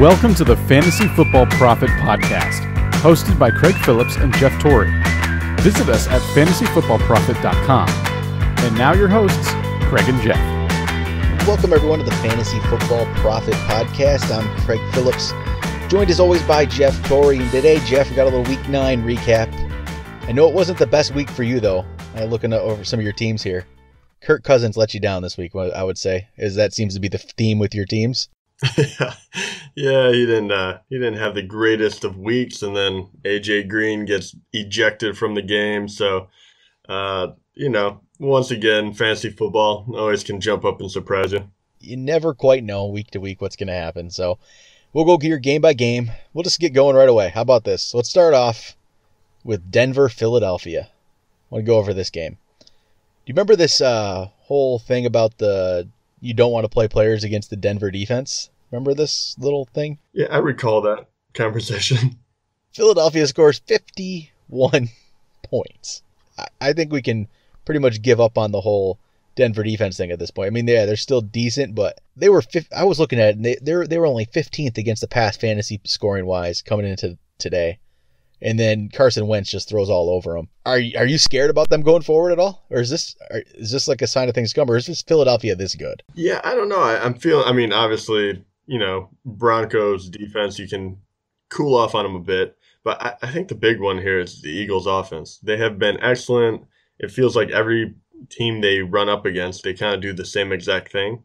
Welcome to the Fantasy Football Prophet Podcast, hosted by Craig Phillips and Jeff Torrey. Visit us at fantasyfootballprophet.com. And now your hosts, Craig and Jeff. Welcome everyone to the Fantasy Football Prophet Podcast. I'm Craig Phillips, joined as always by Jeff Torrey. And today, Jeff, we got a little Week 9 recap. I know it wasn't the best week for you, though. Looking over some of your teams here. Kirk Cousins let you down this week, I would say, as that seems to be the theme with your teams. Yeah, he didn't have the greatest of weeks, and then AJ Green gets ejected from the game. So, once again, fantasy football always can jump up and surprise you. You never quite know week to week what's going to happen. So we'll go here game by game. We'll just get going right away. How about this? Let's start off with Denver, Philadelphia. I want to go over this game. Do you remember this whole thing about you don't want to play players against the Denver defense? Remember this little thing? Yeah, I recall that conversation. Philadelphia scores 51 points. I think we can pretty much give up on the whole Denver defense thing at this point. I mean, they're still decent, but they were. I was looking at it, and they were only 15th against the pass fantasy scoring wise coming into today. And then Carson Wentz just throws all over them. Are you scared about them going forward at all? Or is this like a sign of things to come? Or is this Philadelphia this good? Yeah, I don't know. I'm feeling, obviously, Broncos defense, you can cool off on them a bit. But I think the big one here is the Eagles offense. They have been excellent. It feels like every team they run up against, they kind of do the same exact thing.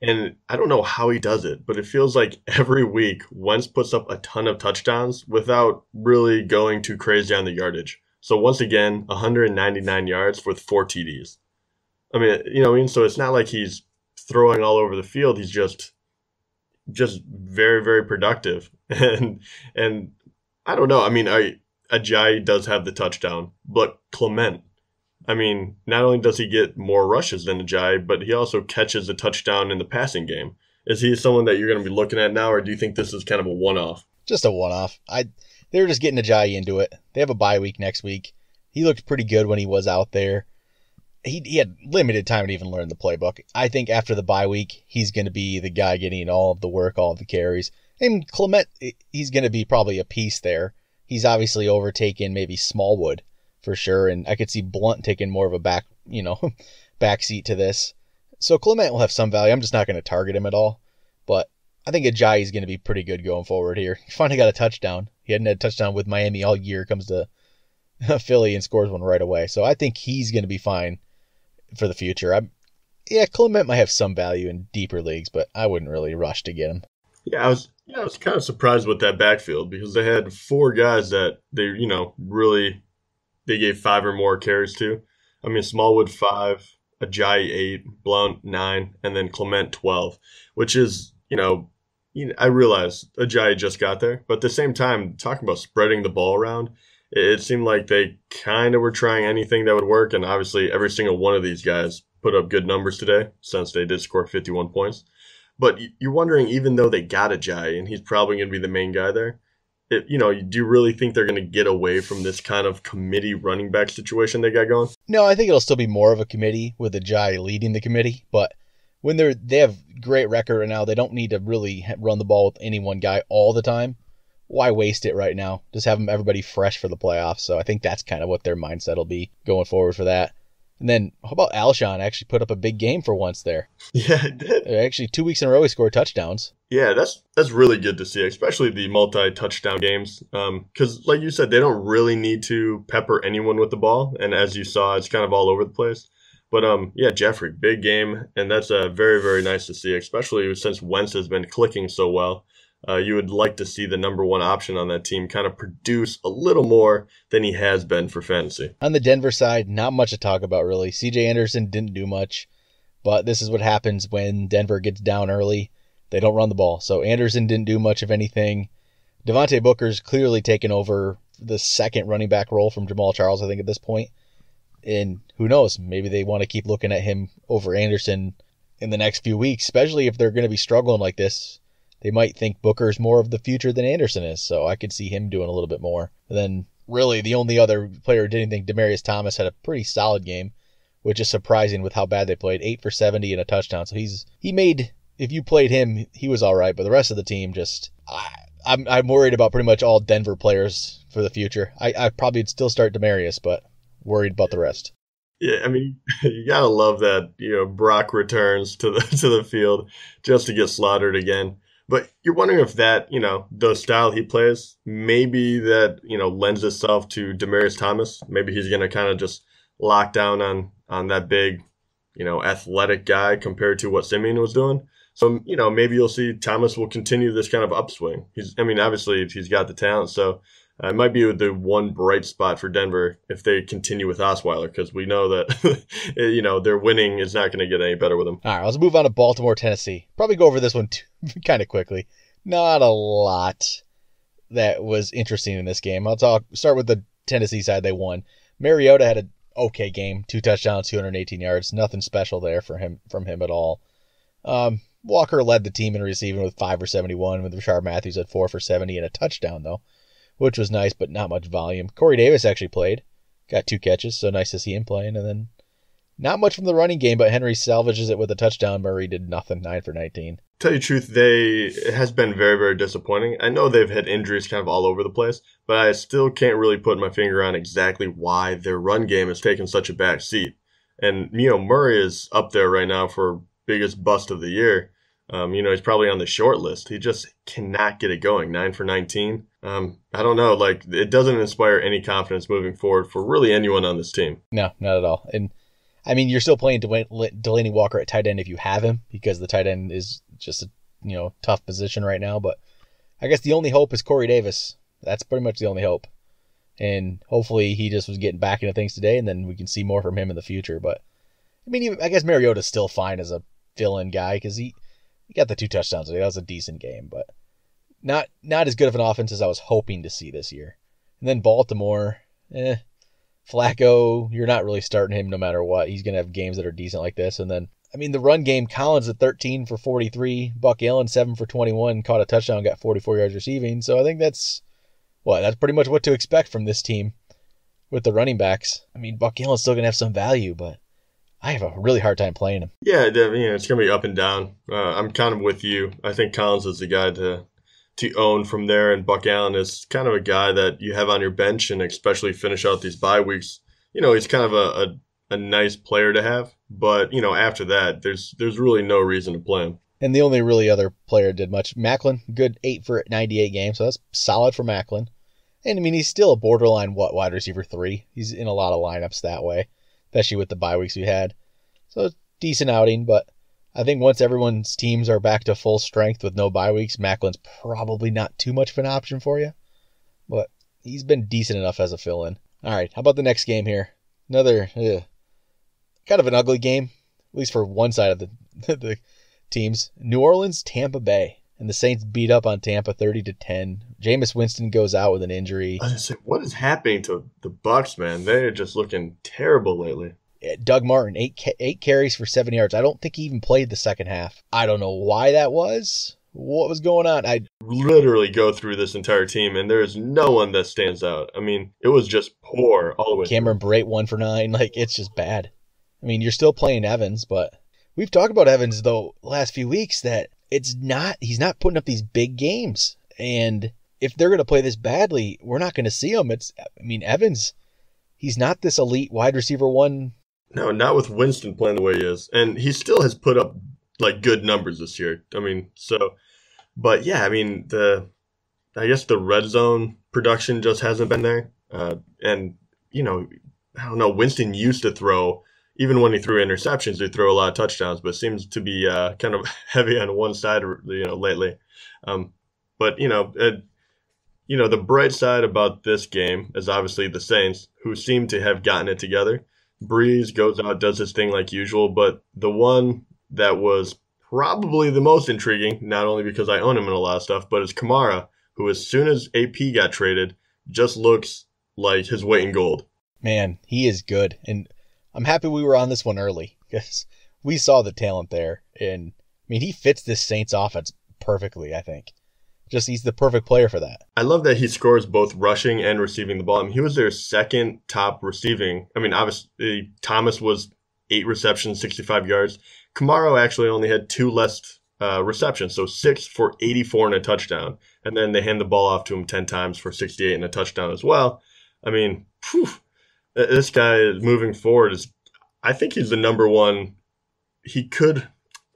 And I don't know how he does it, but it feels like every week Wentz puts up a ton of touchdowns without really going too crazy on the yardage. So once again, 199 yards with 4 TDs. So it's not like he's throwing all over the field. He's just very, very productive. And I don't know. Ajayi does have the touchdown, but Clement, not only does he get more rushes than Ajayi, but he also catches a touchdown in the passing game. Is he someone that you're going to be looking at now, or do you think this is kind of a one-off? Just a one-off. They were just getting Ajayi into it. They have a bye week next week. He looked pretty good when he was out there. He had limited time to even learn the playbook. I think after the bye week, he's going to be the guy getting all of the work, all of the carries. And Clement, he's going to be probably a piece there. He's obviously overtaken maybe Smallwood for sure, and I could see Blunt taking more of a back seat to this. So Clement will have some value. I'm just not going to target him at all, but I think Ajayi is going to be pretty good going forward here. He finally got a touchdown. He hadn't had a touchdown with Miami all year. Comes to Philly and scores one right away. So I think he's going to be fine for the future. Clement might have some value in deeper leagues, but I wouldn't really rush to get him. Yeah, I was kind of surprised with that backfield because they had 4 guys that they really. They gave 5 or more carries to. Smallwood 5, Ajayi 8, Blount 9, and then Clement 12, which is, I realize Ajayi just got there, but at the same time, talking about spreading the ball around, it seemed like they kind of were trying anything that would work, and obviously every single one of these guys put up good numbers today, since they did score 51 points. But you're wondering, even though they got Ajayi, and he's probably going to be the main guy there, do you really think they're going to get away from this kind of committee running back situation they got going? No, I think it'll still be more of a committee with Ajayi leading the committee. But when they have great record right now, they don't need to really run the ball with any one guy all the time. Why waste it right now? Just have everybody fresh for the playoffs. So I think that's kind of what their mindset will be going forward for that. And then how about Alshon actually put up a big game for once there? Yeah, it did. Actually, 2 weeks in a row he scored touchdowns. Yeah, that's really good to see, especially the multi-touchdown games. Because like you said, they don't really need to pepper anyone with the ball. And as you saw, it's kind of all over the place. But Jeffrey, big game. And that's very, very nice to see, especially since Wentz has been clicking so well. You would like to see the number one option on that team kind of produce a little more than he has been for fantasy. On the Denver side, not much to talk about really. CJ Anderson didn't do much, but this is what happens when Denver gets down early. They don't run the ball. So Anderson didn't do much of anything. Devontae Booker's clearly taken over the second running back role from Jamal Charles, I think, at this point. And who knows, maybe they want to keep looking at him over Anderson in the next few weeks, especially if they're going to be struggling like this. They might think Booker's more of the future than Anderson is, so I could see him doing a little bit more. And then, really, the only other player who did anything, Demaryius Thomas, had a pretty solid game, which is surprising with how bad they played. 8 for 70 and a touchdown. So he made if you played him, he was all right, but the rest of the team just I'm worried about pretty much all Denver players for the future. I probably would still start Demaryius, but worried about the rest. Yeah, I mean, you gotta love that, Brock returns to the field just to get slaughtered again. But you're wondering if that, the style he plays, maybe that, lends itself to Demaryius Thomas. Maybe he's gonna kind of just lock down on that big, athletic guy compared to what Simeon was doing. So, maybe you'll see Thomas will continue this kind of upswing. Obviously he's got the talent, so it might be the one bright spot for Denver if they continue with Osweiler, because we know that, their winning is not going to get any better with him. All right, let's move on to Baltimore, Tennessee. Probably go over this one kind of quickly. Not a lot that was interesting in this game. Start with the Tennessee side. They won. Mariota had an okay game, 2 touchdowns, 218 yards. Nothing special there from him at all. Walker led the team in receiving with 5 for 71, with Rashard Matthews at 4 for 70 and a touchdown, though, which was nice, but not much volume. Corey Davis actually played. Got 2 catches, so nice to see him playing. And then not much from the running game, but Henry salvages it with a touchdown. Murray did nothing, 9 for 19. Tell you the truth, it has been very, very disappointing. I know they've had injuries kind of all over the place, but I still can't really put my finger on exactly why their run game has taken such a back seat. And, Murray is up there right now for biggest bust of the year. He's probably on the short list. He just cannot get it going. 9 for 19. I don't know. It doesn't inspire any confidence moving forward for really anyone on this team. No, not at all. And you're still playing Delaney Walker at tight end if you have him, because the tight end is just a tough position right now. But I guess the only hope is Corey Davis. That's pretty much the only hope. And hopefully he just was getting back into things today, and then we can see more from him in the future. But I guess Mariota's still fine as a fill-in guy because he got the 2 touchdowns today. That was a decent game, but not as good of an offense as I was hoping to see this year. And then Baltimore, Flacco, you're not really starting him no matter what. He's going to have games that are decent like this. And then, the run game, Collins at 13 for 43, Buck Allen 7 for 21, caught a touchdown, got 44 yards receiving. So I think that's pretty much what to expect from this team with the running backs. Buck Allen's still going to have some value, but I have a really hard time playing him. Yeah, it's going to be up and down. I'm kind of with you. I think Collins is the guy to own from there, and Buck Allen is kind of a guy that you have on your bench, and especially finish out these bye weeks. He's kind of a nice player to have, but, after that, there's really no reason to play him. And the only really other player that did much, Macklin, good 8 for 98 games, so that's solid for Macklin. And, he's still a borderline wide receiver 3. He's in a lot of lineups that way, especially with the bye weeks we had. So decent outing, but I think once everyone's teams are back to full strength with no bye weeks, Macklin's probably not too much of an option for you. But he's been decent enough as a fill-in. All right, how about the next game here? Another kind of an ugly game, at least for one side of the teams. New Orleans, Tampa Bay. And the Saints beat up on Tampa 30-10. Jameis Winston goes out with an injury. I was going to say, what is happening to the Bucs, man? They're just looking terrible lately. Doug Martin, 8 carries for 7 yards. I don't think he even played the second half. I don't know why that was. What was going on? I literally go through this entire team, and there's no one that stands out. It was just poor all the way. Cameron Brate, 1 for 9. It's just bad. You're still playing Evans, but we've talked about Evans, though, last few weeks, that he's not putting up these big games. And if they're going to play this badly, we're not going to see him. Evans, he's not this elite wide receiver 1. No, not with Winston playing the way he is. And he still has put up good numbers this year. But yeah, I guess the red zone production just hasn't been there. And, I don't know, Winston used to throw, even when he threw interceptions, he'd throw a lot of touchdowns, but seems to be kind of heavy on one side, lately. But, the bright side about this game is obviously the Saints, who seem to have gotten it together. Breeze goes out, does his thing like usual, but the one that was probably the most intriguing, not only because I own him in a lot of stuff, but is Kamara, who as soon as AP got traded, just looks like his weight in gold. Man, he is good. And I'm happy we were on this one early because we saw the talent there. And he fits this Saints offense perfectly, I think. He's the perfect player for that. I love that he scores both rushing and receiving the ball. He was their second top receiving. Obviously, Thomas was 8 receptions, 65 yards. Kamara actually only had 2 less receptions, so 6 for 84 and a touchdown. And then they hand the ball off to him 10 times for 68 and a touchdown as well. I mean, this guy moving forward I think he's the number one. He could,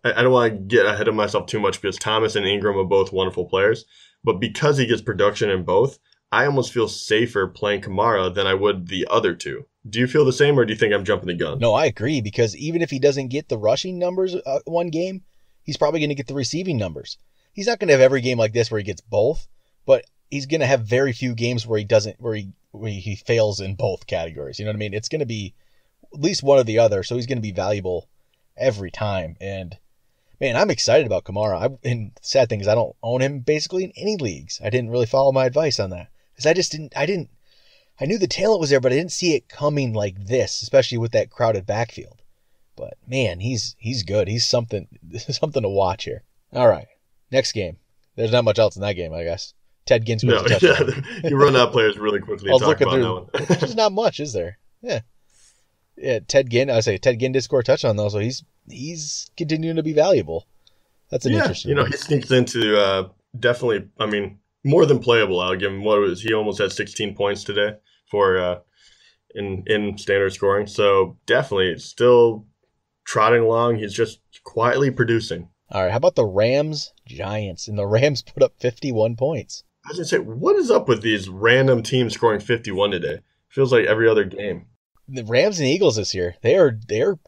I don't want to get ahead of myself too much because Thomas and Ingram are both wonderful players, but because he gets production in both, I almost feel safer playing Kamara than I would the other two. Do you feel the same, or do you think I'm jumping the gun? No, I agree, because even if he doesn't get the rushing numbers one game, he's probably going to get the receiving numbers. He's not going to have every game like this where he gets both, but he's going to have very few games where he fails in both categories. You know what I mean? It's going to be at least one or the other, so he's going to be valuable every time. And man, I'm excited about Kamara. And the sad thing is I don't own him basically in any leagues. I didn't really follow my advice on that because I knew the talent was there, but I didn't see it coming like this, especially with that crowded backfield. But man, he's good. He's something to watch here. All right, next game. There's not much else in that game, I guess. Ted Ginn scores a touchdown. You run out players really quickly. There's not much, is there? Yeah. Ted Ginn did score a touchdown though, so he's continuing to be valuable. That's an interesting. He sneaks into definitely. I mean, more than playable. I'll give him he almost had 16 points today for in standard scoring. So definitely still trotting along. He's just quietly producing. All right, how about the Rams-Giants? And the Rams put up 51 points. I was going to say, what is up with these random teams scoring 51 today? Feels like every other game. The Rams and Eagles this year, they are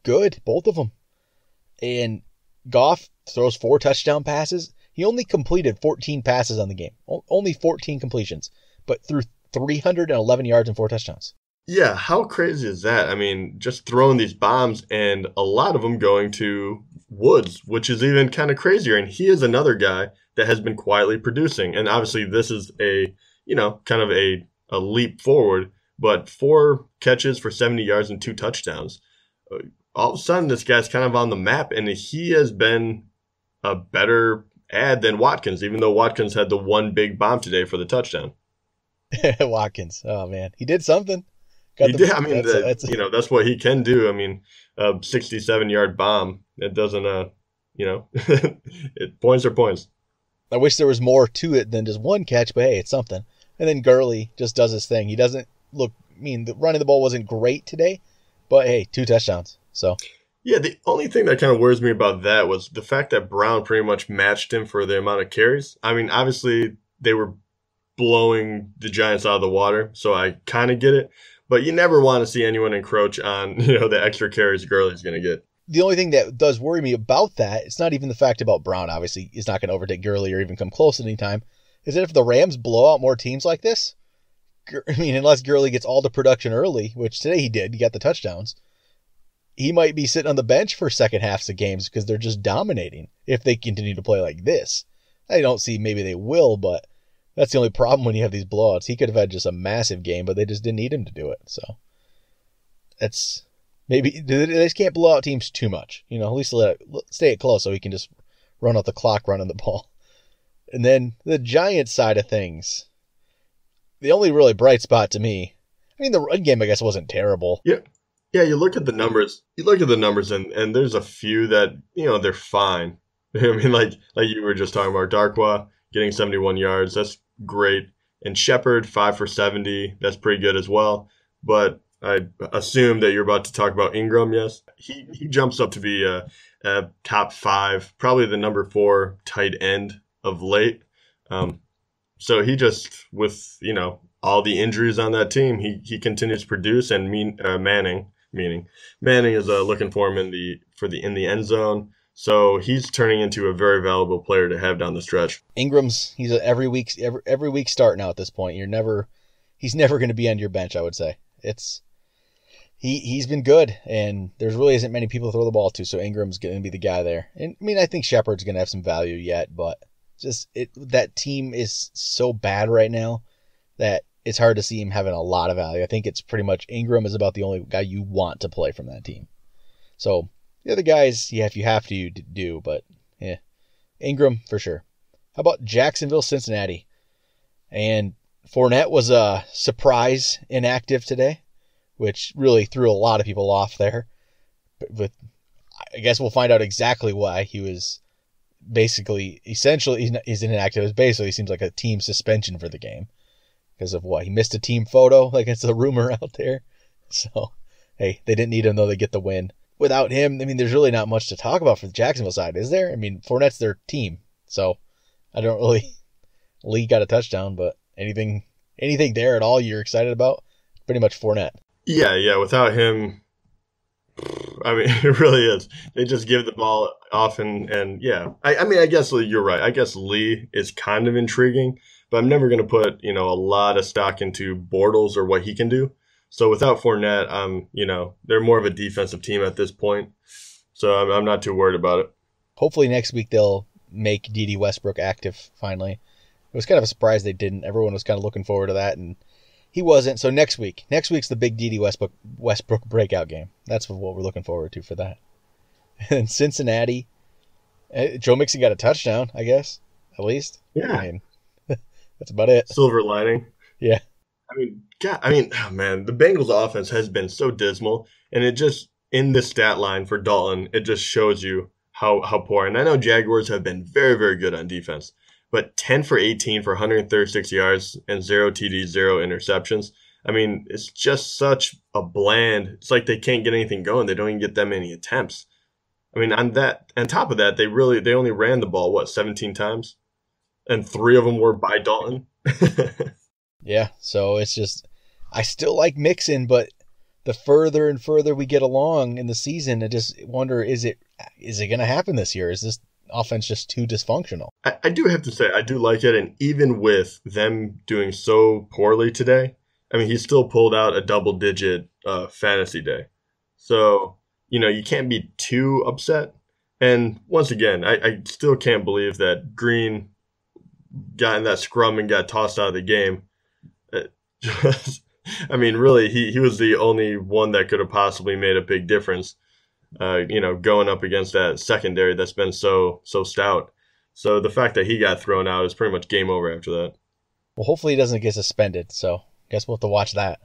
good, both of them. And Goff throws 4 touchdown passes. He only completed 14 passes on the game. Only 14 completions, but threw 311 yards and 4 touchdowns. Yeah, how crazy is that? I mean, just throwing these bombs and a lot of them going to Woods, which is even kind of crazier. And he is another guy that has been quietly producing. And obviously this is kind of a leap forward, but 4 catches for 70 yards and 2 touchdowns. All of a sudden, this guy's kind of on the map, and he has been a better ad than Watkins, even though Watkins had the one big bomb today for the touchdown. Watkins, oh man, he did something. He did. I mean, that's what he can do. I mean, a 67-yard bomb. It doesn't, points are points. I wish there was more to it than just one catch, but hey, it's something. And then Gurley just does his thing. He doesn't look. I mean, the running the ball wasn't great today, but hey, 2 touchdowns. So. Yeah, the only thing that kind of worries me about that was the fact that Brown pretty much matched him for the amount of carries. I mean, obviously they were blowing the Giants out of the water, so I kind of get it. But you never want to see anyone encroach on, the extra carries Gurley's going to get. The only thing that does worry me about that, it's not even the fact about Brown, obviously, he's not going to overtake Gurley or even come close at any time, is that if the Rams blow out more teams like this, I mean, unless Gurley gets all the production early, which today he did, he got the touchdowns, he might be sitting on the bench for second halves of games because they're just dominating if they continue to play like this. I don't see maybe they will, but that's the only problem when you have these blowouts. He could have had just a massive game, but they just didn't need him to do it. So that's maybe they just can't blow out teams too much. At least stay it close so he can just run out the clock running the ball. And then the Giants side of things, the only really bright spot to me, I mean, the run game, I guess, wasn't terrible. Yeah. Yeah, you look at the numbers. And there's a few that, they're fine. I mean, like you were just talking about, Darkwa getting 71 yards. That's great. And Shepard, 5 for 70. That's pretty good as well. But I assume that you're about to talk about Ingram, yes? He jumps up to be a top 5, probably the number 4 tight end of late. So he just, with, all the injuries on that team, he continues to produce, and Manning is looking for him in the end zone. So he's turning into a very valuable player to have down the stretch. Ingram's he's a every week start now at this point. He's never going to be on your bench, I would say. He's been good, and there's really isn't many people to throw the ball to, so Ingram's going to be the guy there. And I mean, I think Shepard's going to have some value yet, but that team is so bad right now that it's hard to see him having a lot of value. I think it's pretty much Ingram is about the only guy you want to play from that team. So the other guys, if you have to, you do, but yeah, Ingram for sure. How about Jacksonville, Cincinnati? And Fournette was a surprise inactive today, which really threw a lot of people off there. I guess we'll find out exactly why he was essentially, he's inactive. It basically seems like a team suspension for the game because of what? He missed a team photo, like it's the rumor out there. So, hey, they didn't need him, though. They get the win. Without him, I mean, there's really not much to talk about for the Jacksonville side, is there? I mean, Fournette's their team. So, I don't really... Lee got a touchdown, but anything there at all you're excited about? Pretty much Fournette. Yeah. Without him, I mean, it really is. They just give the ball off and yeah. I mean, I guess you're right. I guess Lee is kind of intriguing, but I'm never going to put, a lot of stock into Bortles or what he can do. So without Fournette, they're more of a defensive team at this point. So I'm not too worried about it. Hopefully next week they'll make Dede Westbrook active finally. It was kind of a surprise they didn't. Everyone was kind of looking forward to that, and he wasn't. So next week's the big Dede Westbrook breakout game. That's what we're looking forward to for that. And Cincinnati, Joe Mixon got a touchdown, I guess, at least. Yeah. I mean, that's about it. Silver lining. Yeah. Oh man, the Bengals offense has been so dismal, and it just, in the stat line for Dalton, it just shows you how poor. And I know Jaguars have been very, very good on defense. But 10 for 18 for 136 yards and 0 TDs, 0 interceptions. I mean, it's just such a bland. It's like they can't get anything going. They don't even get that many attempts. I mean, on top of that, they only ran the ball 17 times, and 3 of them were by Dalton. Yeah, so it's just I still like Mixon, but the further and further we get along in the season, I just wonder is it going to happen this year? Is this offense just too dysfunctional? I do have to say, I do like it, and even with them doing so poorly today, I mean, he still pulled out a double-digit fantasy day. So, you can't be too upset. And once again, I still can't believe that Green got in that scrum and got tossed out of the game. I mean, really, he was the only one that could have possibly made a big difference. Going up against that secondary that's been so stout. So the fact that he got thrown out is pretty much game over after that. Well, hopefully he doesn't get suspended, so I guess we'll have to watch that.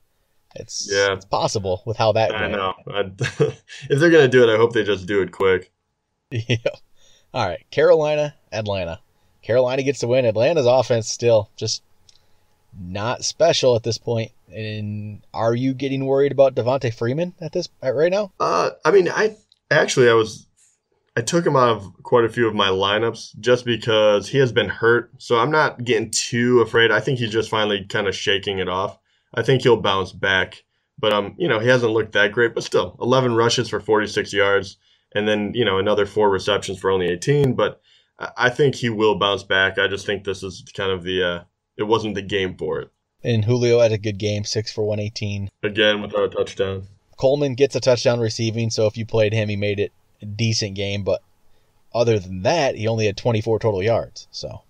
It's possible with how that I know. If they're going to do it, I hope they just do it quick. Yeah. All right, Carolina, Atlanta. Carolina gets the win. Atlanta's offense still just not special at this point. And are you getting worried about Devontae Freeman right now? I mean, I took him out of quite a few of my lineups just because he has been hurt. So I'm not getting too afraid. I think he's just finally kind of shaking it off. I think he'll bounce back. But he hasn't looked that great. But still, 11 rushes for 46 yards, and then another 4 receptions for only 18. But I think he will bounce back. I just think this is kind of it wasn't the game for it. And Julio had a good game, 6 for 118. Again, without a touchdown. Coleman gets a touchdown receiving, so if you played him, he made it a decent game. But other than that, he only had 24 total yards. So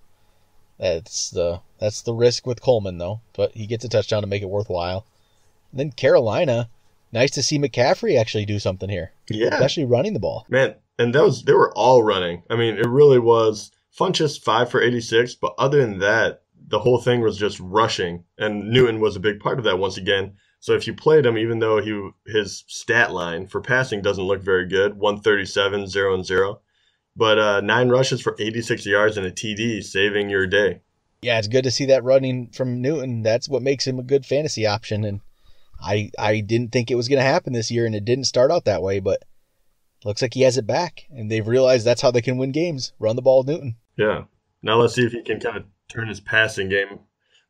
that's the risk with Coleman, though. But he gets a touchdown to make it worthwhile. And then Carolina, nice to see McCaffrey actually do something here. Yeah. Especially running the ball. Man, and they were all running. I mean, it really was. Funchess 5 for 86, but other than that, the whole thing was just rushing, and Newton was a big part of that once again. So if you played him, even though his stat line for passing doesn't look very good, 137, 0 and 0, but 9 rushes for 86 yards and a TD, saving your day. Yeah, it's good to see that running from Newton. That's what makes him a good fantasy option, and I didn't think it was going to happen this year, and it didn't start out that way, but looks like he has it back, and they've realized that's how they can win games. Run the ball, Newton. Yeah. Now let's see if he can kind of turn his passing game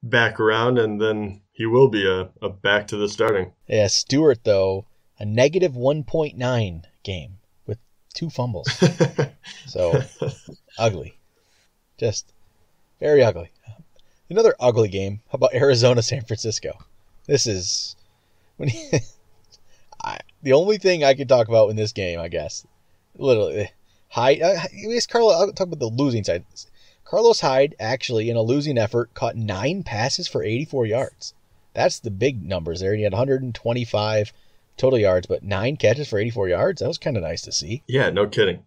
back around, and then he will be a back to the starting. Yeah, Stewart, though, a negative 1.9 game with 2 fumbles. So, ugly. Just very ugly. Another ugly game. How about Arizona, San Francisco? This is the only thing I could talk about in this game, I guess. Literally. I'll talk about the losing side. Carlos Hyde, actually, in a losing effort, caught 9 passes for 84 yards. That's the big numbers there. He had 125 total yards, but 9 catches for 84 yards. That was kind of nice to see. Yeah, no kidding.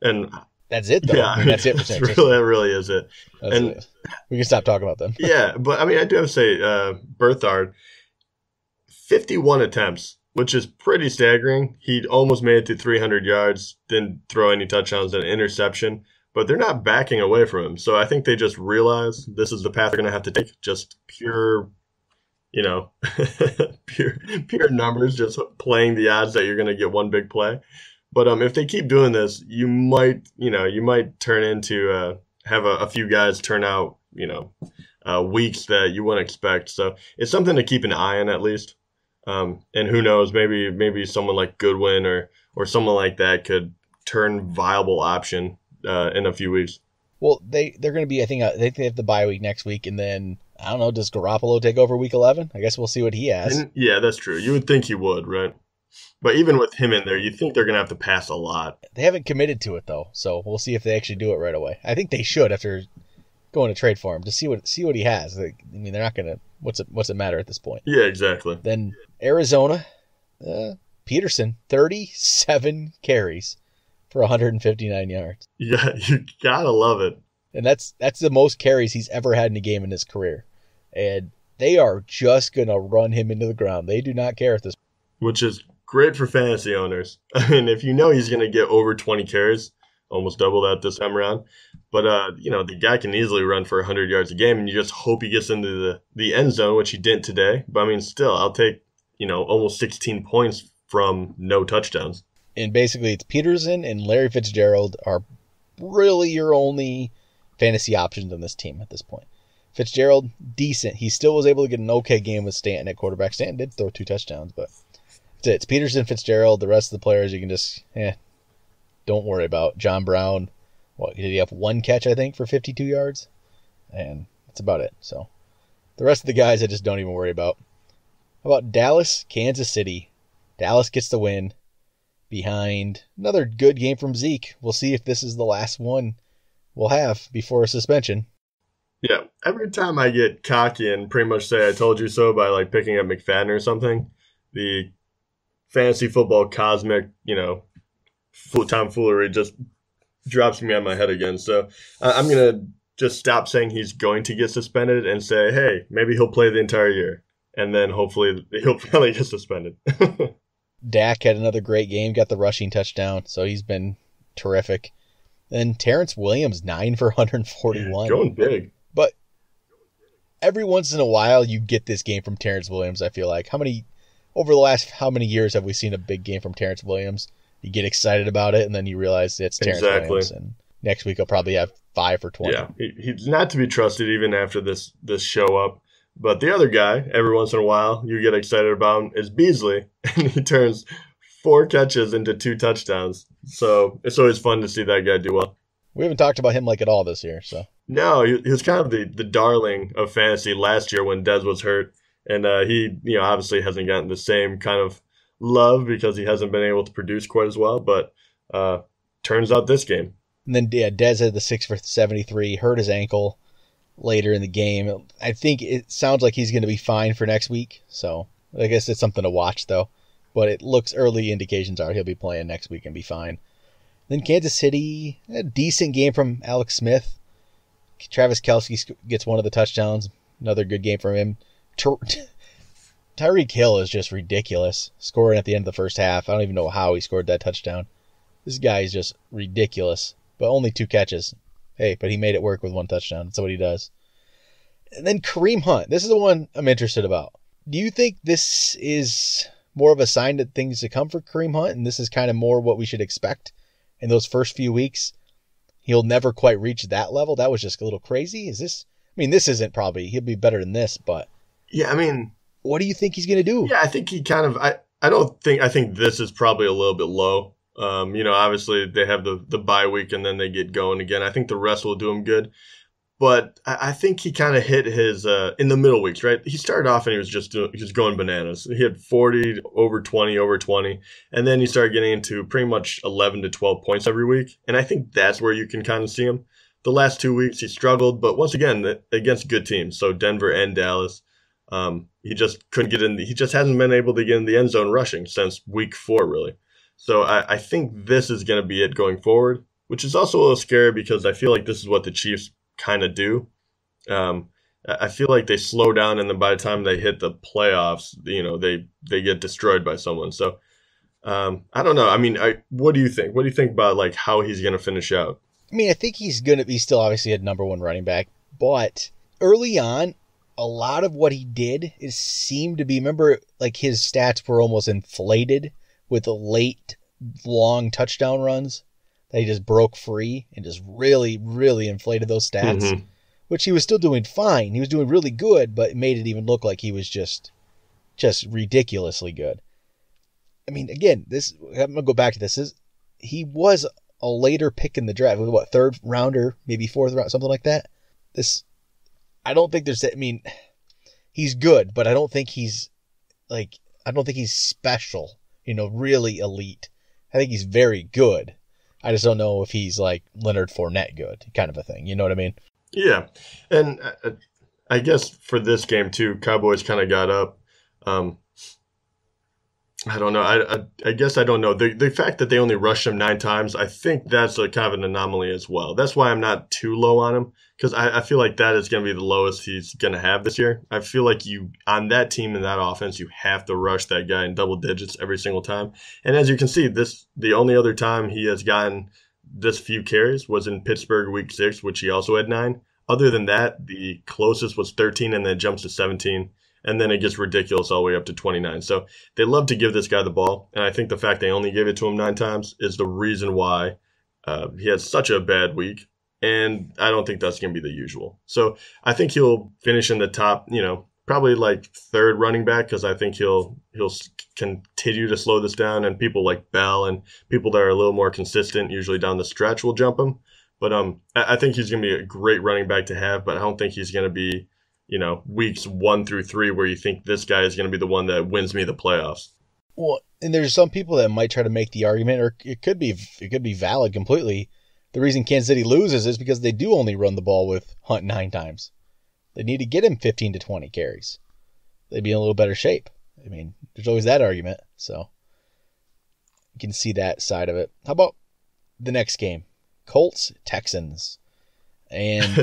And that's it, though. Yeah, I mean, that's it for San Francisco. That really is it. We can stop talking about them. Yeah, but I mean, I do have to say, Berthard, 51 attempts, which is pretty staggering. He almost made it to 300 yards, didn't throw any touchdowns, and an interception. but they're not backing away from him. So I think they just realize this is the path they're going to have to take. Just pure, pure numbers, just playing the odds that you're going to get one big play. But if they keep doing this, you might turn into have a few guys turn out, weeks that you wouldn't expect. So it's something to keep an eye on at least. And who knows, maybe someone like Goodwin or someone like that could turn viable option in a few weeks. Well, they're going to be, I think they have the bye week next week, and then, I don't know, does Garoppolo take over week 11? I guess we'll see what he has. And, yeah, that's true. You would think he would, right? But even with him in there, you think they're going to have to pass a lot. They haven't committed to it, though, so we'll see if they actually do it right away. I think they should after going to trade for him to see what he has. They're not going to. What's it matter at this point? Yeah, exactly. Then Arizona, Peterson, 37 carries for 159 yards. Yeah, you gotta love it. And that's the most carries he's ever had in a game in his career. And they are just gonna run him into the ground. They do not care at this. Which is great for fantasy owners. I mean, if you know he's gonna get over 20 carries, almost double that this time around. But, the guy can easily run for 100 yards a game, and you just hope he gets into the end zone, which he didn't today. But, I mean, still, I'll take, almost 16 points from no touchdowns. And basically, it's Peterson and Larry Fitzgerald are really your only fantasy options on this team at this point. Fitzgerald, decent. He still was able to get an okay game with Stanton at quarterback. Stanton did throw 2 touchdowns, but it's Peterson, Fitzgerald. The rest of the players you can just, don't worry about. John Brown, did he have 1 catch, I think, for 52 yards? And that's about it. So the rest of the guys I just don't even worry about. How about Dallas, Kansas City? Dallas gets the win behind another good game from Zeke. We'll see if this is the last one we'll have before a suspension. Yeah, every time I get cocky and pretty much say I told you so by picking up McFadden or something, the fantasy football cosmic, tomfoolery just drops me on my head again. So I'm going to just stop saying he's going to get suspended and say, hey, maybe he'll play the entire year. And then hopefully he'll probably get suspended. Dak had another great game, got the rushing touchdown, so he's been terrific. Then Terrence Williams, 9 for 141. Going big. But every once in a while you get this game from Terrence Williams, I feel like. Over the last how many years have we seen a big game from Terrence Williams? You get excited about it, and then you realize it's Terrence Williams. And next week he'll probably have 5 for 20. Yeah, he's not to be trusted even after this show up. But the other guy, every once in a while, you get excited about him, is Beasley, and he turns 4 catches into 2 touchdowns. So it's always fun to see that guy do well. We haven't talked about him at all this year. So no, he was kind of the darling of fantasy last year when Dez was hurt, and he obviously hasn't gotten the same kind of love because he hasn't been able to produce quite as well. But turns out this game. And then Dez had the 6 for 73, hurt his ankle later in the game. I think it sounds like he's going to be fine for next week. So I guess it's something to watch, though. But it looks early indications are he'll be playing next week and be fine. Then Kansas City, a decent game from Alex Smith. Travis Kelce gets one of the touchdowns. Another good game from him. Tyreek Hill is just ridiculous, scoring at the end of the first half. I don't even know how he scored that touchdown. This guy is just ridiculous, but only 2 catches. Hey, but he made it work with 1 touchdown. That's what he does. And then Kareem Hunt. This is the one I'm interested about. Do you think this is more of a sign that things to come for Kareem Hunt, and this is kind of more what we should expect in those first few weeks? He'll never quite reach that level. That was just a little crazy. This isn't probably, he'll be better than this, but yeah, what do you think he's going to do? Yeah, I think he kind of, I think this is probably a little bit low. Obviously they have the bye week and then they get going again. I think the rest will do him good. But I think he kind of hit his in the middle weeks, right? He started off and he was going bananas. He had 40, over 20, and then he started getting into pretty much 11 to 12 points every week. And I think that's where you can kind of see him. The last 2 weeks he struggled, but once again against good teams, so Denver and Dallas, he just couldn't get in. He just hasn't been able to get in the end zone rushing since week 4, really. So I think this is going to be it going forward, which is also a little scary because I feel like this is what the Chiefs kind of do. I feel like they slow down, and then by the time they hit the playoffs, they get destroyed by someone. So I don't know. What do you think? What do you think about how he's going to finish out? I mean, I think he's going to be still obviously a number one running back, but early on, a lot of what he did seemed to be, remember, like his stats were almost inflated with the late, long touchdown runs that he just broke free and just really, really inflated those stats, which he was still doing fine. He was doing really good, but it made it even look like he was just ridiculously good. I mean, again, I'm going to go back to this. He was a later pick in the draft. What, third rounder, maybe fourth round, something like that? I don't think he's good, but I don't think he's special, really elite. I think he's very good. I just don't know if he's like Leonard Fournette good, kind of a thing. You know what I mean? Yeah. And I guess for this game too, Cowboys kind of got up. I don't know. I guess I don't know. The fact that they only rushed him 9 times, I think that's a kind of an anomaly as well. That's why I'm not too low on him, because I feel like that is going to be the lowest he's going to have this year. I feel like on that team and that offense, you have to rush that guy in double digits every single time. And as you can see, the only other time he has gotten this few carries was in Pittsburgh Week 6, which he also had 9. Other than that, the closest was 13, and then it jumps to 17. And then it gets ridiculous all the way up to 29. So they love to give this guy the ball. And I think the fact they only gave it to him 9 times is the reason why he had such a bad week. And I don't think that's going to be the usual. So I think he'll finish in the top, probably like third running back, because I think he'll continue to slow this down. And people like Bell and people that are a little more consistent, usually down the stretch, will jump him. But I think he's going to be a great running back to have, but I don't think he's going to be weeks 1 through 3 where you think this guy is going to be the one that wins me the playoffs. Well, and there's some people that might try to make the argument, or it could be valid completely. The reason Kansas City loses is because they do only run the ball with Hunt 9 times. They need to get him 15 to 20 carries. They'd be in a little better shape. I mean, there's always that argument. So you can see that side of it. How about the next game? Colts, Texans. And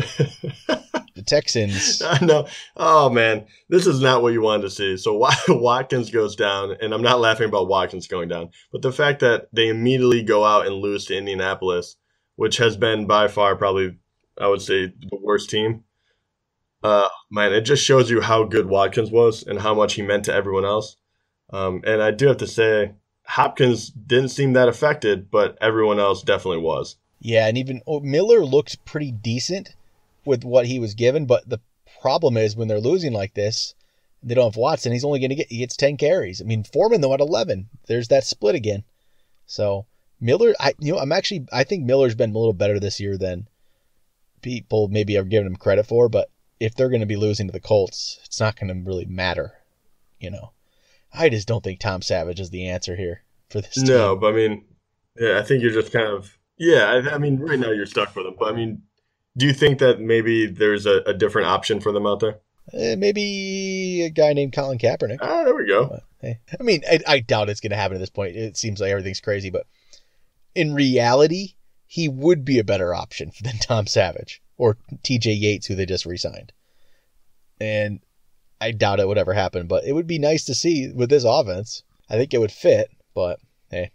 the Texans. I know. Oh, man. This is not what you wanted to see. So Watkins goes down, and I'm not laughing about Watkins going down, but the fact that they immediately go out and lose to Indianapolis, which has been by far probably, I would say, the worst team. Man, it just shows you how good Watkins was and how much he meant to everyone else. And I do have to say, Hopkins didn't seem that affected, but everyone else definitely was. Yeah, and even Miller looked pretty decent with what he was given, but the problem is when they're losing like this, they don't have Watson. He's only he gets 10 carries. I mean, Foreman though at 11. There's that split again. So Miller, I think Miller's been a little better this year than people maybe are giving him credit for. But if they're going to be losing to the Colts, it's not going to really matter. I just don't think Tom Savage is the answer here for this team. No, but I mean, yeah, I think you're just kind of. Yeah, I mean, right now you're stuck with them. But, I mean, do you think that maybe there's a different option for them out there? Maybe a guy named Colin Kaepernick. Ah, there we go. But, hey, I mean, I doubt it's going to happen at this point. It seems like everything's crazy. But in reality, he would be a better option than Tom Savage or TJ Yates, who they just re-signed. And I doubt it would ever happen. But it would be nice to see with this offense. I think it would fit. But, hey.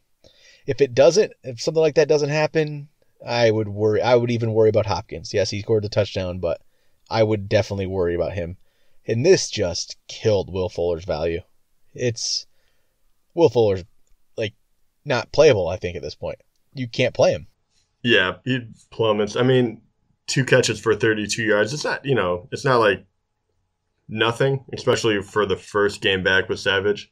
If something like that doesn't happen, I would worry. I would even worry about Hopkins. Yes, he scored the touchdown, but I would definitely worry about him. And this just killed Will Fuller's value. Will Fuller's like not playable, I think, at this point. You can't play him. Yeah, he plummets. I mean, 2 catches for 32 yards. It's not, it's not like nothing, especially for the first game back with Savage.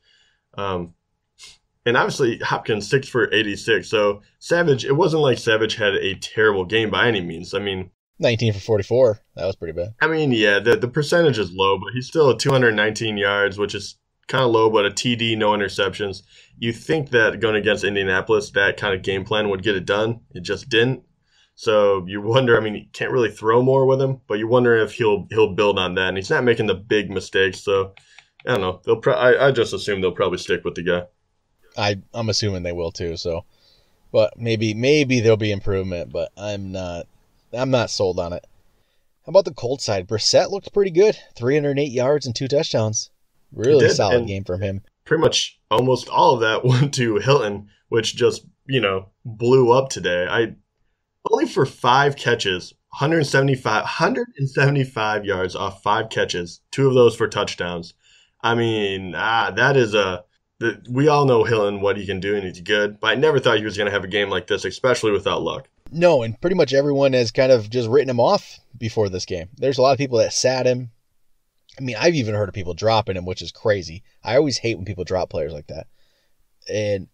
And obviously, Hopkins 6 for 86. So Savage, it wasn't like Savage had a terrible game by any means. I mean, 19 for 44. That was pretty bad. I mean, yeah, the percentage is low, but he's still at 219 yards, which is kind of low, but a TD, no interceptions. You think that going against Indianapolis, that kind of game plan would get it done. It just didn't. So you wonder, I mean, he can't really throw more with him, but you wonder if he'll build on that. And he's not making the big mistakes. So I don't know. I just assume they'll probably stick with the guy. I'm assuming they will too. So, but maybe there'll be improvement, but I'm not sold on it. How about the Colts side? Brissett looked pretty good. 308 yards and 2 touchdowns. Really solid game from him. Pretty much almost all of that went to Hilton, which just, blew up today. only for 5 catches, 175 yards off 5 catches, 2 of those for touchdowns. I mean, we all know Hilton, what he can do, and he's good, but I never thought he was going to have a game like this, especially without luck. No, and pretty much everyone has kind of just written him off before this game. There's a lot of people that sat him. I mean, I've even heard of people dropping him, which is crazy. I always hate when people drop players like that. And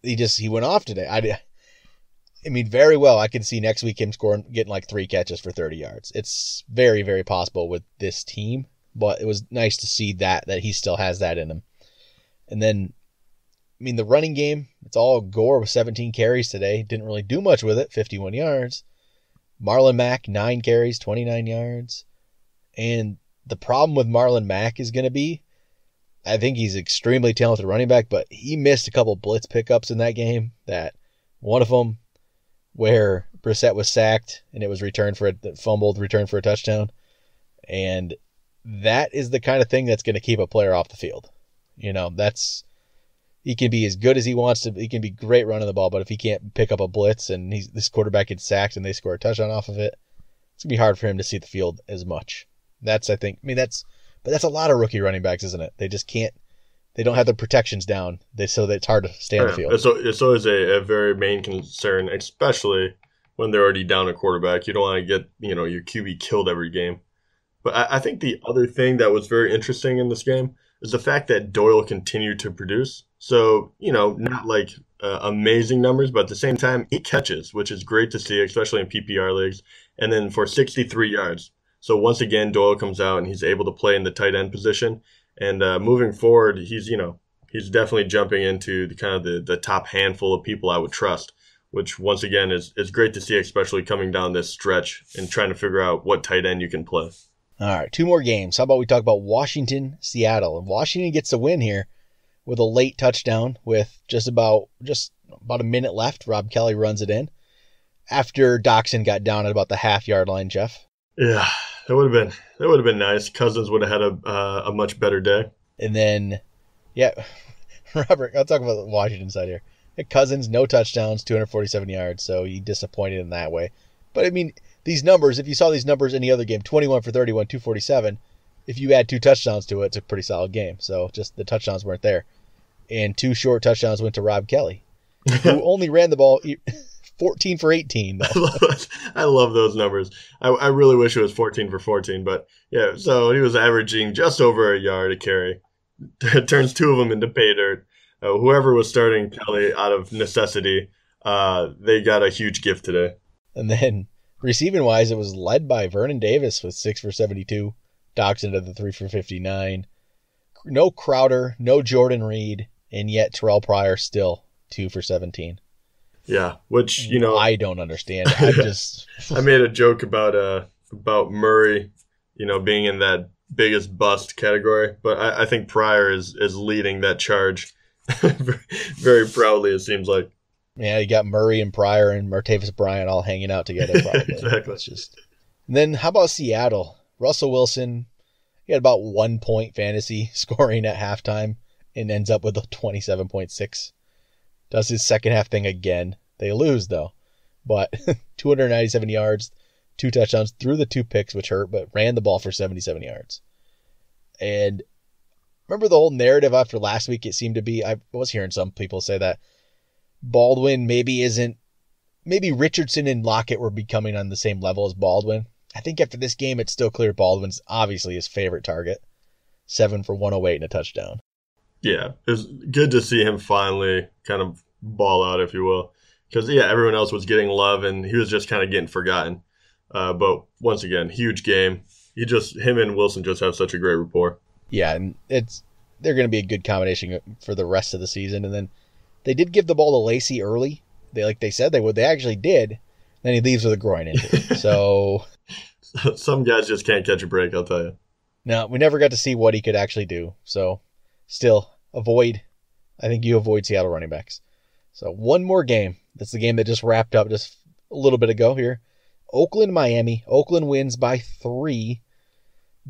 he went off today. I mean, very well, I could see next week him getting like 3 catches for 30 yards. It's very, very possible with this team, but it was nice to see that he still has that in him. And then, I mean, the running game, it's all Gore with 17 carries today. Didn't really do much with it, 51 yards. Marlon Mack, 9 carries, 29 yards. And the problem with Marlon Mack is going to be, I think he's extremely talented running back, but he missed a couple blitz pickups in that game. That one of them where Brissett was sacked and it was returned for a touchdown. And that is the kind of thing that's going to keep a player off the field. You know, he can be as good as he wants to. He can be great running the ball, but if he can't pick up a blitz and this quarterback gets sacked and they score a touchdown off of it, it's going to be hard for him to see the field as much. That's a lot of rookie running backs, isn't it? They just can't. They don't have the protections down, so that it's hard to stay on the field. It's always a very main concern, especially when they're already down a quarterback. You don't want to get your QB killed every game. But I think the other thing that was very interesting in this game is the fact that Doyle continued to produce. So, not like amazing numbers, but at the same time, 8 catches, which is great to see, especially in PPR leagues, and then for 63 yards. So once again, Doyle comes out and he's able to play in the tight end position. And moving forward, he's definitely jumping into the top handful of people I would trust, which once again is great to see, especially coming down this stretch and trying to figure out what tight end you can play. All right, 2 more games. How about we talk about Washington, Seattle? And Washington gets a win here with a late touchdown with just about a minute left. Rob Kelly runs it in after Doxson got down at about the half-yard line, Jeff. Yeah, that would have been nice. Cousins would have had a much better day. And then, Robert, I'll talk about the Washington side here. Cousins, no touchdowns, 247 yards, so he disappointed in that way. But I mean, these numbers, if you saw these numbers in the other game, 21 for 31, 247, if you add 2 touchdowns to it, it's a pretty solid game. So just the touchdowns weren't there. And 2 short touchdowns went to Rob Kelly, who only ran the ball 14 for 18, though. I love those numbers. I really wish it was 14 for 14, but yeah, so he was averaging just over a yard a carry. Turns 2 of them into pay dirt. Whoever was starting Kelly out of necessity, they got a huge gift today. And then receiving-wise, it was led by Vernon Davis with 6 for 72. Doxson to the 3 for 59. No Crowder, no Jordan Reed, and yet Terrell Pryor still 2 for 17. Yeah, which, I don't understand. I made a joke about Murray, being in that biggest bust category, but I think Pryor is leading that charge very proudly, it seems like. Yeah, you got Murray and Pryor and Martavis Bryant all hanging out together, probably. Exactly. Then how about Seattle? Russell Wilson, he had about 1 point fantasy scoring at halftime and ends up with a 27.6. Does his second half thing again. They lose, though. But 297 yards, 2 touchdowns, threw the 2 picks, which hurt, but ran the ball for 77 yards. And remember the whole narrative after last week? It seemed to be, I was hearing some people say that Baldwin maybe Richardson and Lockett were becoming on the same level as Baldwin. I think after this game, it's still clear Baldwin's obviously his favorite target. 7 for 108 and a touchdown. Yeah, it was good to see him finally kind of ball out, if you will. Because, everyone else was getting love, and he was just kind of getting forgotten. But once again, huge game. Him and Wilson just have such a great rapport. Yeah, and they're going to be a good combination for the rest of the season. And then they did give the ball to Lacey early. They said they would. They actually did. Then he leaves with a groin injury. So some guys just can't catch a break, I'll tell you. No, we never got to see what he could actually do. So still, I think you avoid Seattle running backs. So one more game. That's the game that just wrapped up just a little bit ago here. Oakland, Miami. Oakland wins by 3.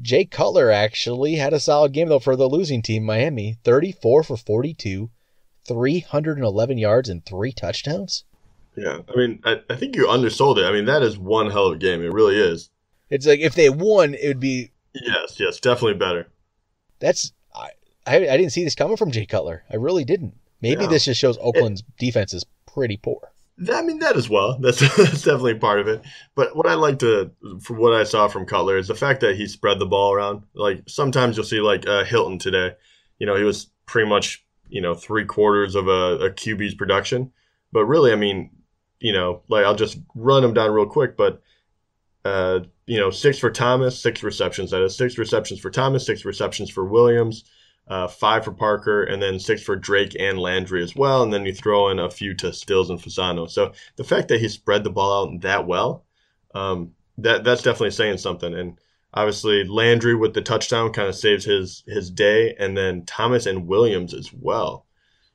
Jay Cutler actually had a solid game, though, for the losing team, Miami. 34 for 42, 311 yards and 3 touchdowns. Yeah, I mean, I think you undersold it. I mean, that is one hell of a game. It really is. It's like if they won, it would be. Yes, definitely better. I didn't see this coming from Jay Cutler. I really didn't. Maybe this just shows Oakland's defense is pretty poor. I mean, that as well. That's definitely part of it. But what I like from what I saw from Cutler is the fact that he spread the ball around. Like sometimes you'll see like Hilton today. He was pretty much 3/4 of a QB's production. But really, I mean, like I'll just run him down real quick. But 6 for Thomas, 6 receptions. That is 6 receptions for Thomas, 6 receptions for Williams. 5 for Parker, and then 6 for Drake and Landry as well. And then you throw in a few to Stills and Fasano. So the fact that he spread the ball out that well, that's definitely saying something. And obviously Landry with the touchdown kind of saves his day, and then Thomas and Williams as well.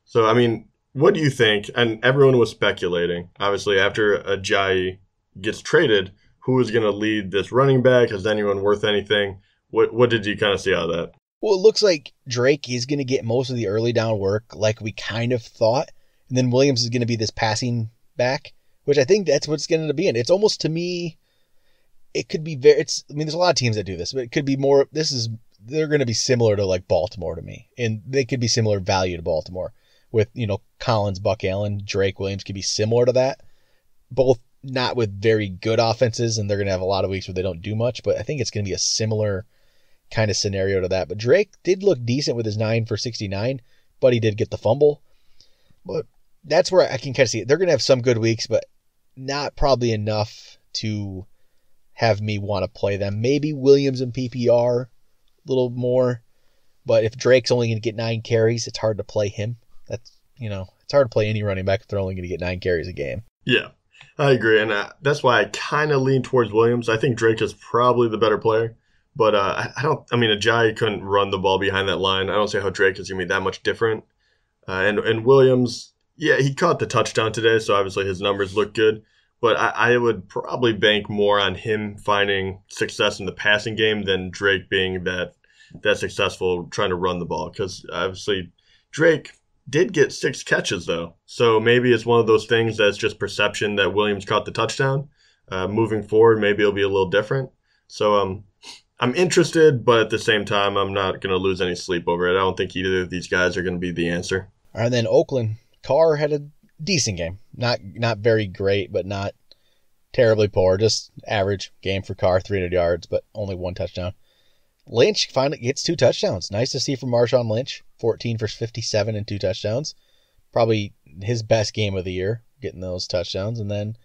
So, I mean, what do you think? And everyone was speculating, obviously, after Ajayi gets traded, who is going to lead this running back? Is anyone worth anything? What did you kind of see out of that? Well, it looks like Drake is going to get most of the early down work like we kind of thought. And then Williams is going to be this passing back, which I think that's what's going to be in. It's almost, to me, it could be there's a lot of teams that do this, but it could be more, they're going to be similar to like Baltimore to me. And they could be similar value to Baltimore with, Collins, Buck Allen, Drake, Williams could be similar to that. Both not with very good offenses, and they're going to have a lot of weeks where they don't do much, but I think it's going to be a similar kind of scenario to that. But Drake did look decent with his 9 for 69, but he did get the fumble. But that's where I can kind of see it. They're going to have some good weeks, but not probably enough to have me want to play them. Maybe Williams and PPR a little more, but if Drake's only going to get 9 carries, it's hard to play him. That's, it's hard to play any running back if they're only going to get 9 carries a game. Yeah, I agree. And that's why I kind of lean towards Williams. I think Drake is probably the better player. But Ajayi couldn't run the ball behind that line. I don't see how Drake is going to be that much different. And Williams, yeah, he caught the touchdown today, so obviously his numbers look good. But I would probably bank more on him finding success in the passing game than Drake being that successful trying to run the ball. Because obviously Drake did get 6 catches, though. So maybe it's one of those things that's just perception that Williams caught the touchdown. Moving forward, maybe it'll be a little different. So I'm interested, but at the same time, I'm not going to lose any sleep over it. I don't think either of these guys are going to be the answer. And then Oakland, Carr had a decent game. Not very great, but not terribly poor. Just average game for Carr, 300 yards, but only 1 touchdown. Lynch finally gets 2 touchdowns. Nice to see from Marshawn Lynch, 14 for 57 and 2 touchdowns. Probably his best game of the year, getting those touchdowns. And then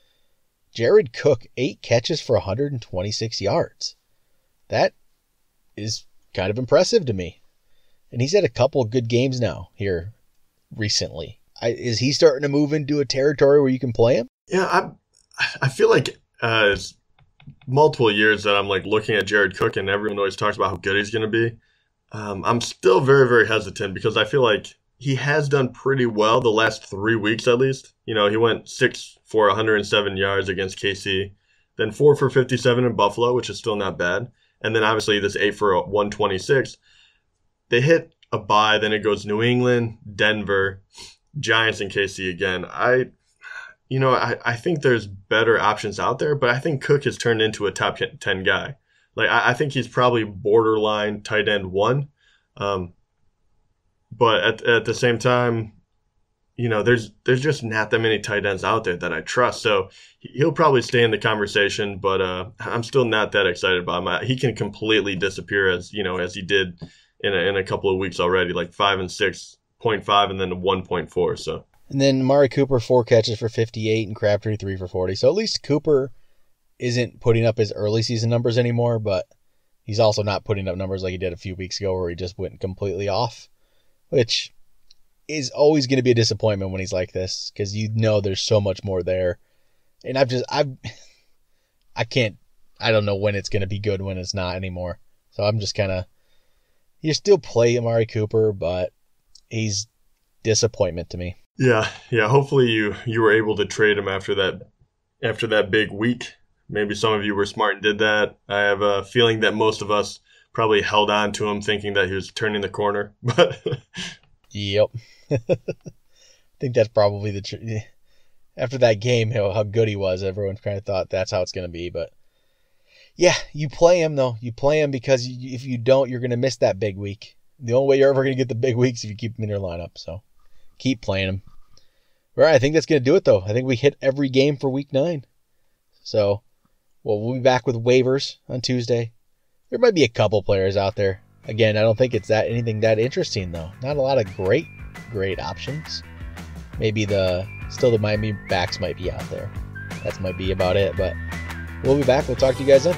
Jared Cook, 8 catches for 126 yards. That is kind of impressive to me. And he's had a couple of good games now here recently. Is he starting to move into a territory where you can play him? Yeah, I feel like it's multiple years that I'm like looking at Jared Cook, and everyone always talks about how good he's going to be. I'm still very, very hesitant because I feel like he has done pretty well the last 3 weeks at least. He went 6 for 107 yards against KC, then 4 for 57 in Buffalo, which is still not bad. And then obviously this 8 for 126. They hit a bye, then it goes New England, Denver, Giants, and KC again. I think there's better options out there, but I think Cook has turned into a top 10 guy. Like I think he's probably borderline tight end 1. But at the same time, there's just not that many tight ends out there that I trust. So he'll probably stay in the conversation, but I'm still not that excited about him. He can completely disappear as he did in a couple of weeks already, like 5 and 6.5 and then 1.4. So. And then Amari Cooper, 4 catches for 58 and Crabtree 3 for 40. So at least Cooper isn't putting up his early season numbers anymore, but he's also not putting up numbers like he did a few weeks ago where he just went completely off, which is always going to be a disappointment when he's like this because there's so much more there. And I don't know when it's going to be good, when it's not anymore. So I'm just you still play Amari Cooper, but he's disappointment to me. Yeah. Hopefully you were able to trade him after that big week. Maybe some of you were smart and did that. I have a feeling that most of us probably held on to him thinking that he was turning the corner. But yep. I think that's probably after that game, how good he was. Everyone kind of thought that's how it's going to be. But yeah, you play him, though. You play him because if you don't, you're going to miss that big week. The only way you're ever going to get the big weeks if you keep him in your lineup. So keep playing him. All right, I think that's going to do it, though. I think we hit every game for week 9. So we'll be back with waivers on Tuesday. There might be a couple players out there. Again, I don't think it's anything that interesting, though. Not a lot of great options. Maybe the Miami backs might be out there. That might be about it, but we'll be back. We'll talk to you guys then.